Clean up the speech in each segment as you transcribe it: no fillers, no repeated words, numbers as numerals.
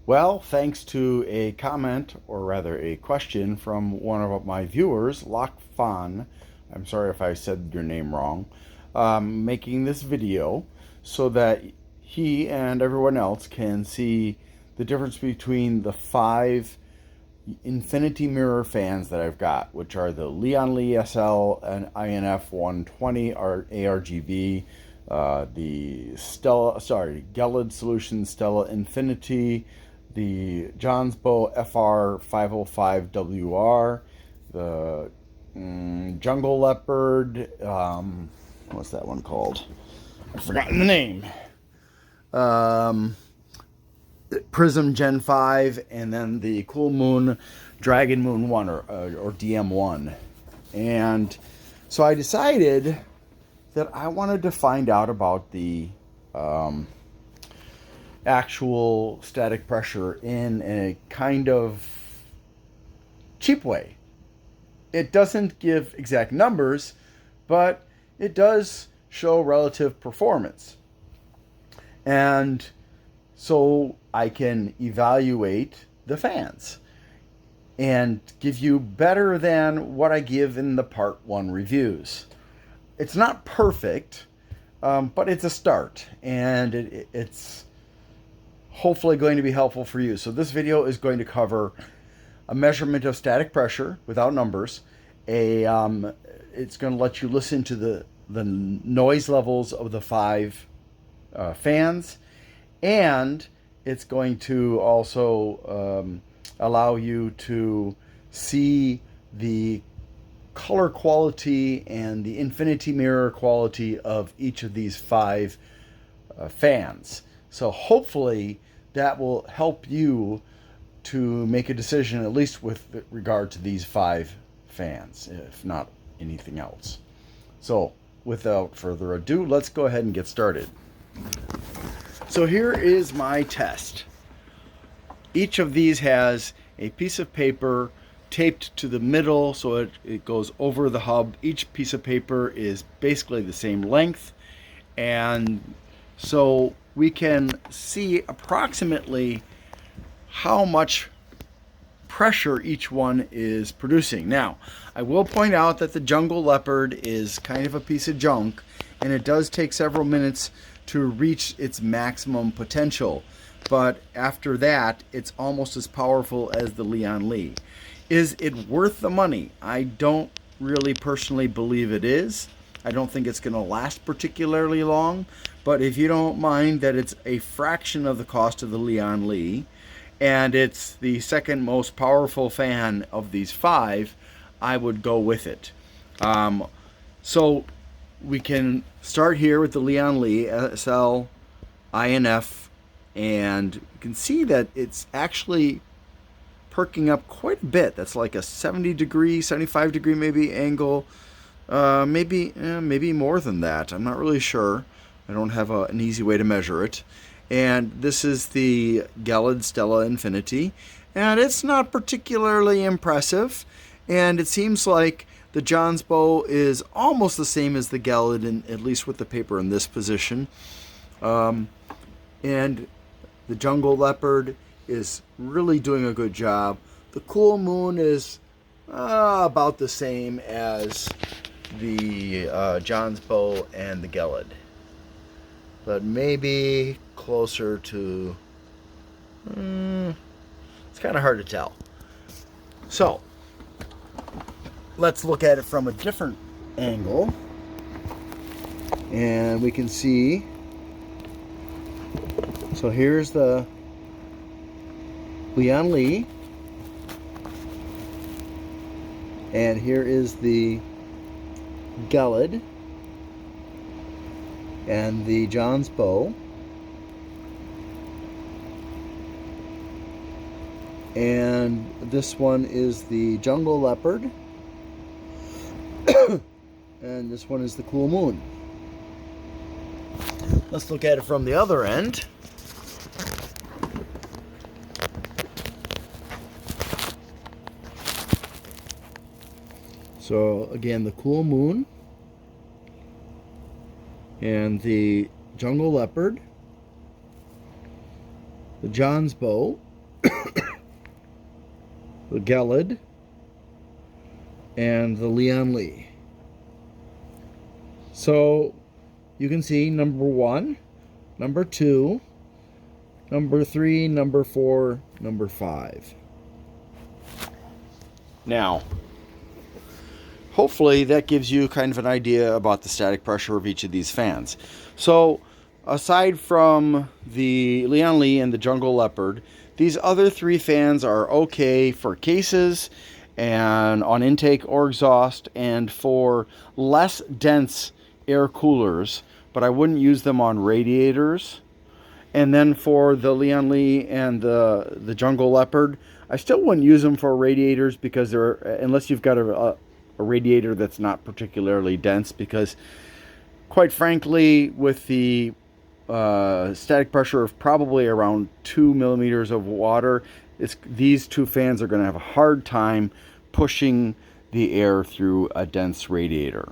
Well, thanks to a comment, or rather a question from one of my viewers, Lac Phan, I'm sorry if I said your name wrong, making this video so that he and everyone else can see the difference between the 5 infinity mirror fans that I've got, which are the Lian SL-INF 120 ARGB, the Gelid Solution Stella Infinity, the Jonsbo FR505-WR, the Leopard, what's that one called? I've forgotten the name. Prism Gen 5, and then the Cool Moon Dragon Moon 1, or DM1. And so I decided that I wanted to find out about the actual static pressure in a kind of cheap way. It doesn't give exact numbers, but it does show relative performance. And so I can evaluate the fans and give you better than what I give in the part 1 reviews. It's not perfect, but it's a start, and it's hopefully going to be helpful for you. So this video is going to cover a measurement of static pressure without numbers. It's going to let you listen to the noise levels of the 5 fans, and it's going to also allow you to see the color quality and the infinity mirror quality of each of these 5 fans. So hopefully that will help you to make a decision, at least with regard to these 5 fans, if not anything else. So without further ado, let's go ahead and get started. So here is my test. Each of these has a piece of paper taped to the middle so it goes over the hub. Each piece of paper is basically the same length, and so we can see approximately how much pressure each one is producing. Now, I will point out that the Jungle Leopard is kind of a piece of junk, and it does take several minutes to reach its maximum potential, but after that it's almost as powerful as the Lian. Is it worth the money? I don't really personally believe it is. I don't think it's going to last particularly long, but if you don't mind that it's a fraction of the cost of the Lian, and it's the second most powerful fan of these 5, I would go with it. So we can start here with the Lian SL-INF, and you can see that it's actually perking up quite a bit. That's like a 70 degree, 75 degree maybe angle, maybe more than that. I'm not really sure. I don't have an easy way to measure it. And this is the Gelid Stella Infinity, and it's not particularly impressive, and it seems like the Jonsbo is almost the same as the Gelid, at least with the paper in this position. And the Jungle Leopard is really doing a good job. The Cool Moon is about the same as the Jonsbo and the Gelid, but maybe closer to, it's kind of hard to tell. So let's look at it from a different angle, and we can see, so here's the Lian, and here is the Gelid and the Jonsbo, and this one is the Jungle Leopard, and this one is the Cool Moon. Let's look at it from the other end. So again, the Cool Moon and the Jungle Leopard, the Jonsbo, the Gelid, and the Lian. So you can see number 1, number 2, number 3, number 4, number 5. Now, hopefully that gives you kind of an idea about the static pressure of each of these fans. So aside from the Lian and the Jungle Leopard, these other 3 fans are okay for cases and on intake or exhaust and for less dense air coolers, but I wouldn't use them on radiators. And then for the Lian and the Jungle Leopard, I still wouldn't use them for radiators because they're, unless you've got a radiator that's not particularly dense, because quite frankly, with the static pressure of probably around 2 millimeters of water, these 2 fans are going to have a hard time pushing the air through a dense radiator,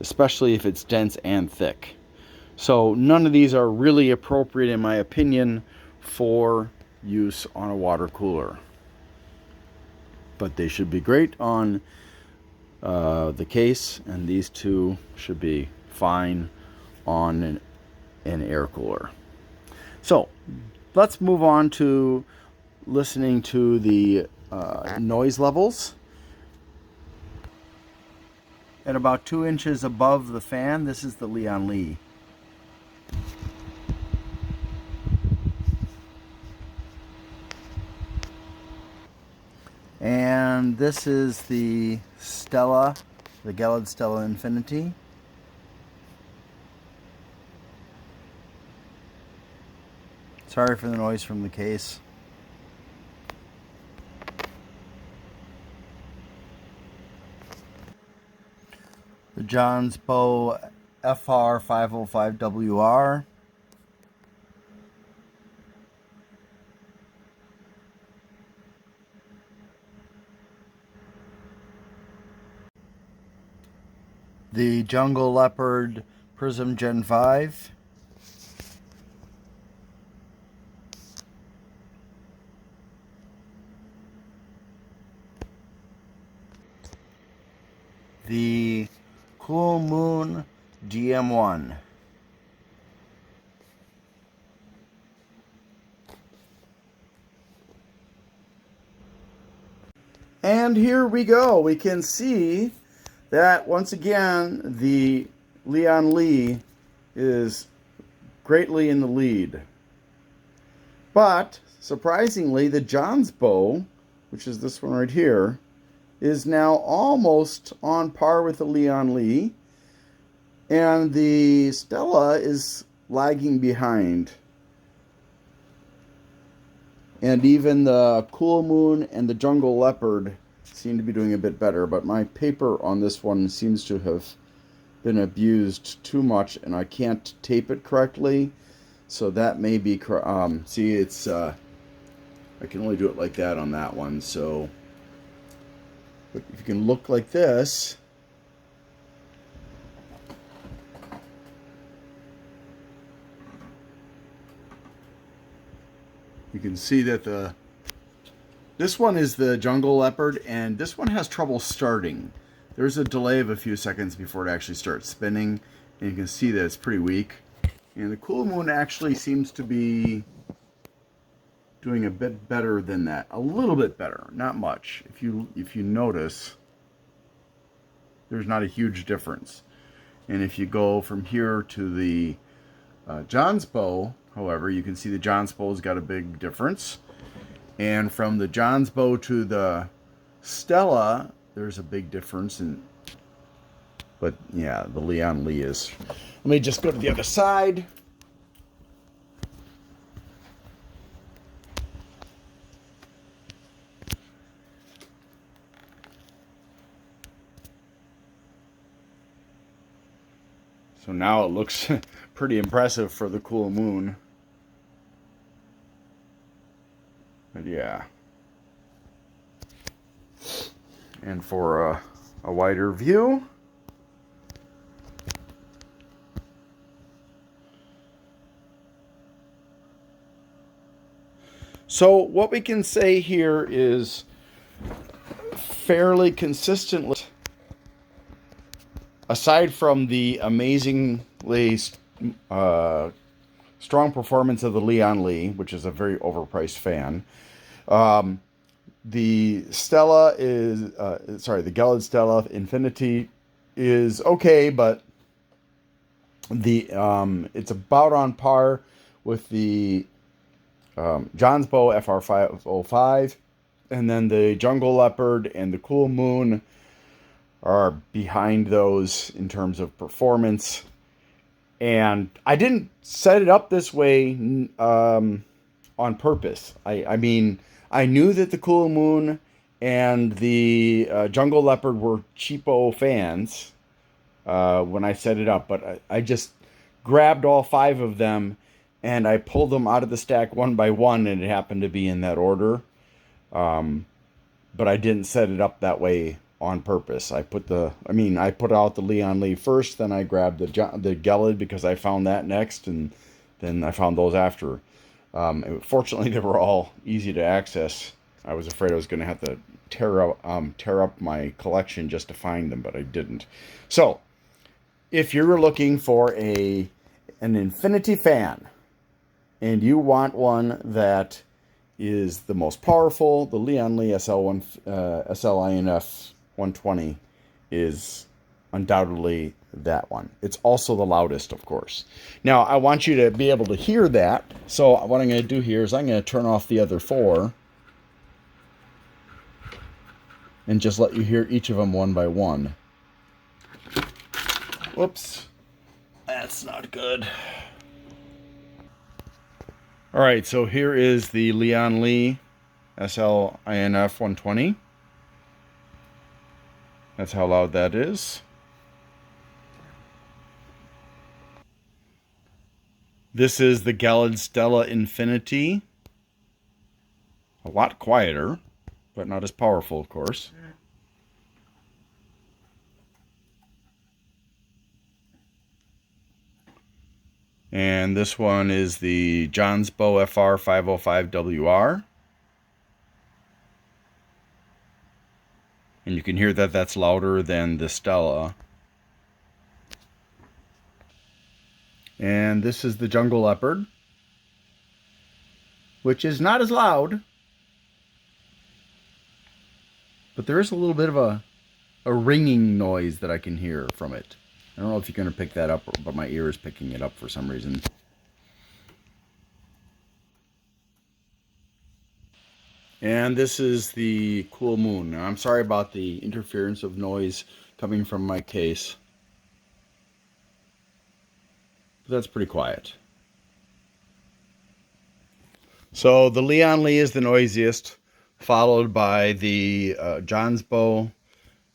especially if it's dense and thick. So none of these are really appropriate, in my opinion, for use on a water cooler. But they should be great on the case, and these 2 should be fine on an air cooler. So let's move on to listening to the noise levels. At about 2 inches above the fan, this is the Lian. And this is the Stella, the Gelid Stella Infinity. Sorry for the noise from the case. The Jonsbo FR505-WR. The Jungle Leopard Prism Gen 5. The Cool Moon DM1. And here we go. We can see that once again the Lian is greatly in the lead. But surprisingly, the Jonsbo, which is this one right here, is now almost on par with the Lian, and the Stella is lagging behind. And even the Cool Moon and the Jungle Leopard seem to be doing a bit better, but my paper on this one seems to have been abused too much, and I can't tape it correctly, so that may be see, it's I can only do it like that on that one. So but if you can look like this, you can see that this one is the Jungle Leopard, and this one has trouble starting. There's a delay of a few seconds before it actually starts spinning, and you can see that it's pretty weak. And the Cool Moon actually seems to be doing a bit better than that. A little bit better, not much. If you notice, there's not a huge difference. And if you go from here to the Jonsbo, however, you can see the Jonsbo's got a big difference. And from the Jonsbo to the Stella, there's a big difference. But yeah, the Lian is. Let me just go to the other side. So now it looks pretty impressive for the Cool Moon. But yeah. And for a wider view, so what we can say here is fairly consistently, aside from the amazingly strong performance of the Lian Li, which is a very overpriced fan. The Stella is, the Gelid Stella Infinity is okay, but the it's about on par with the Jonsbo FR505, and then the Jungle Leopard and the Cool Moon are behind those in terms of performance. And I didn't set it up this way on purpose. I mean, I knew that the Cool Moon and the Jungle Leopard were cheapo fans when I set it up, but I just grabbed all 5 of them and I pulled them out of the stack one by one, and it happened to be in that order. But I didn't set it up that way on purpose. I put out the Lian Li first, then I grabbed the Gelid because I found that next, and then I found those after. Fortunately, they were all easy to access. I was afraid I was going to have to tear up my collection just to find them, but I didn't. So, if you're looking for an Infinity fan, and you want one that is the most powerful, the Lian Li SL-INF 120 is undoubtedly that one. It's also the loudest, of course. Now, I want you to be able to hear that. So what I'm going to do here is I'm going to turn off the other 4 and just let you hear each of them one by one. Whoops. That's not good. All right, so here is the Lian Li SL-INF 120. That's how loud that is. This is the Gelid Stella Infinity. A lot quieter, but not as powerful, of course. And this one is the Jonsbo FR505-WR. And you can hear that that's louder than the Stella. And this is the Jungle Leopard, which is not as loud, but there is a little bit of a ringing noise that I can hear from it. I don't know if you're going to pick that up, but my ear is picking it up for some reason. And this is the Cool Moon. Now, I'm sorry about the interference of noise coming from my case, but that's pretty quiet. So the Lian Li is the noisiest, followed by the Jonsbo,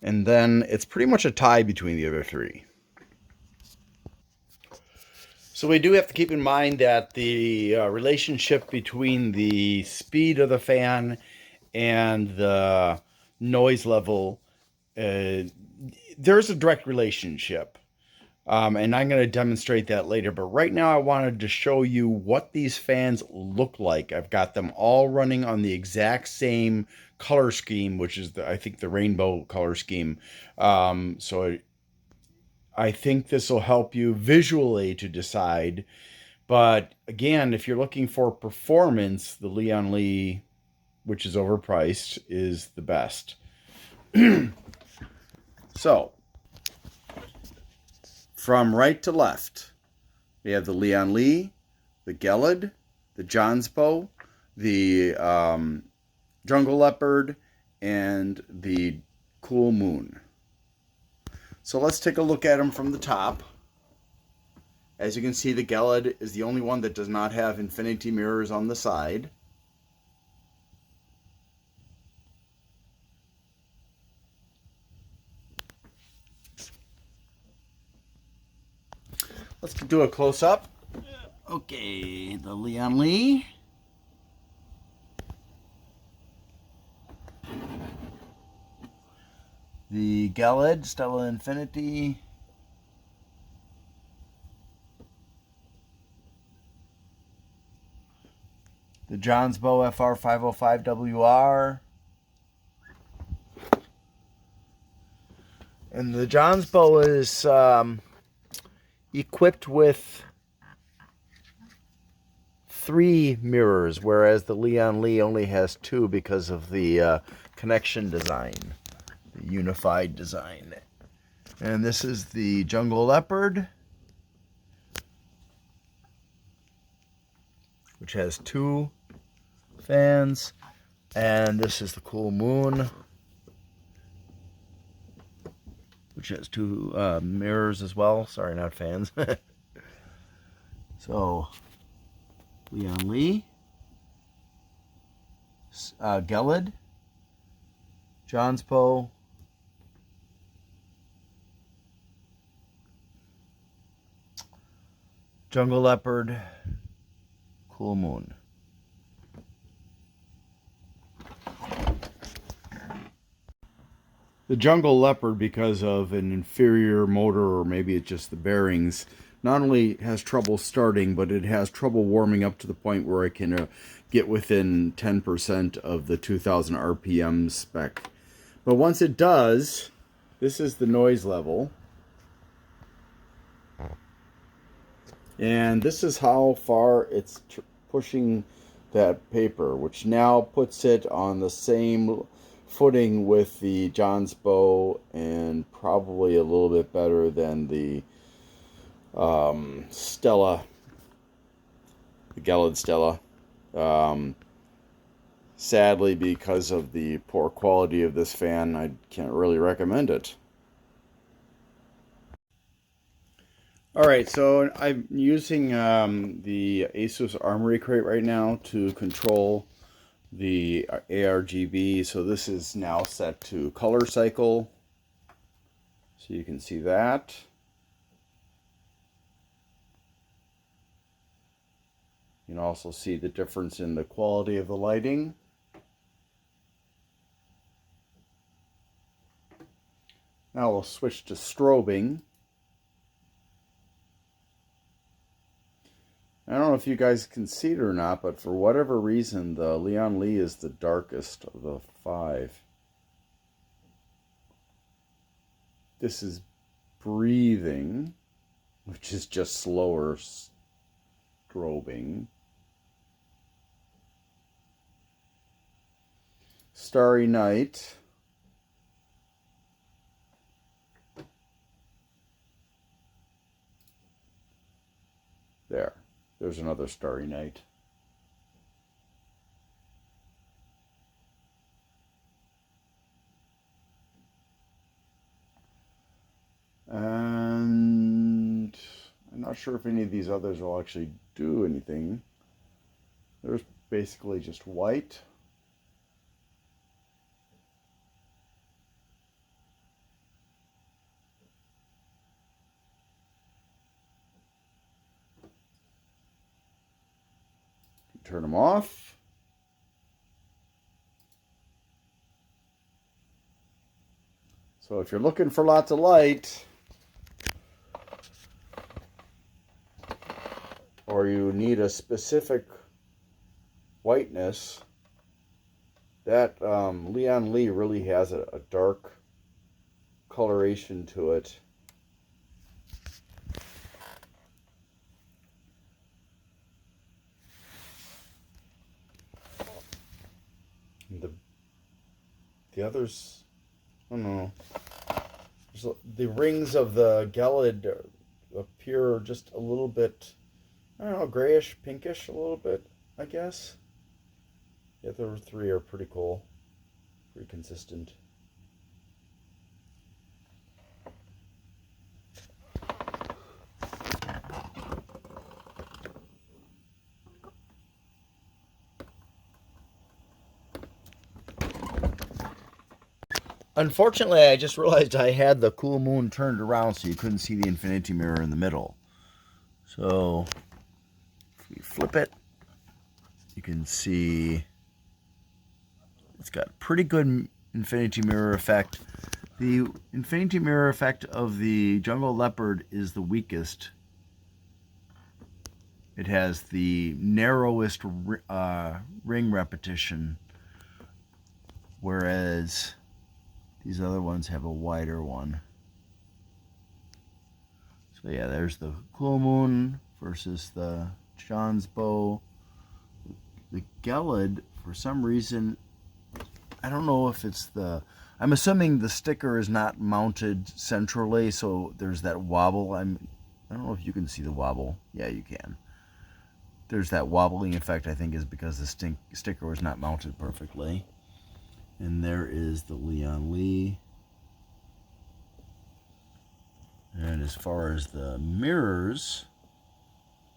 and then it's pretty much a tie between the other 3. So we do have to keep in mind that the relationship between the speed of the fan and the noise level, there's a direct relationship. And I'm going to demonstrate that later. But right now I wanted to show you what these fans look like. I've got them all running on the exact same color scheme, which is, I think, the rainbow color scheme. So I think this will help you visually to decide. But again, if you're looking for performance, the Lian Li, which is overpriced, is the best. So, from right to left, we have the Lian Li, the Gelid, the Jonsbo, the Jungle Leopard, and the Cool Moon. So let's take a look at them from the top. As you can see, the Gelid is the only one that does not have infinity mirrors on the side. Let's do a close-up. Okay, the Lian Li. The Gelid, Stella Infinity. The Jonsbo FR505-WR. And the Jonsbo is equipped with 3 mirrors, whereas the Lian only has 2 because of the connection design, the unified design. And this is the Jungle Leopard, which has 2 fans. And this is the Cool Moon, which has 2 mirrors as well. Sorry, not fans. So, Lian, Gelid, Jonsbo, Jungle Leopard, Cool Moon. The Jungle Leopard, because of an inferior motor, or maybe it's just the bearings, not only has trouble starting, but it has trouble warming up to the point where it can get within 10% of the 2000 RPM spec. But once it does, this is the noise level. And this is how far it's pushing that paper, which now puts it on the same footing with the Jonsbo and probably a little bit better than the Stella, the Gelid Stella. Sadly, because of the poor quality of this fan, I can't really recommend it. Alright, so I'm using the Asus Armory crate right now to control the ARGB. So this is now set to color cycle, so you can see that. You can also see the difference in the quality of the lighting. Now we'll switch to strobing. I don't know if you guys can see it or not, but for whatever reason, the Lian is the darkest of the 5. This is breathing, which is just slower strobing. Starry Night. There's another Starry Night. And I'm not sure if any of these others will actually do anything. There's basically just white. Turn them off. So if you're looking for lots of light, or you need a specific whiteness, that Lian really has a dark coloration to it. The others, I don't know. The rings of the Gelid appear just a little bit, I don't know, grayish, pinkish a little bit, I guess. The other 3 are pretty cool, pretty consistent. Unfortunately, I just realized I had the Cool Moon turned around so you couldn't see the infinity mirror in the middle. So, if we flip it, you can see it's got pretty good infinity mirror effect. The infinity mirror effect of the Jungle Leopard is the weakest. It has the narrowest ring repetition, whereas these other ones have a wider one. So yeah, there's the Cool Moon versus the Jonsbo. The Gelid, for some reason, I don't know if it's the... I'm assuming the sticker is not mounted centrally, so there's that wobble. I don't know if you can see the wobble. Yeah, you can. There's that wobbling effect, I think, is because the sticker was not mounted perfectly. And there is the Lian Lee. And as far as the mirrors,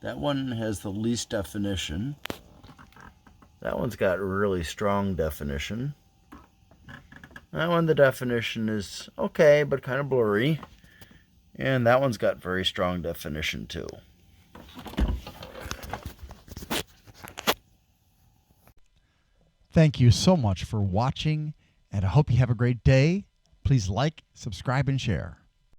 that one has the least definition. That one's got really strong definition. That one, the definition is okay, but kind of blurry. And that one's got very strong definition too. Thank you so much for watching, and I hope you have a great day. Please like, subscribe, and share.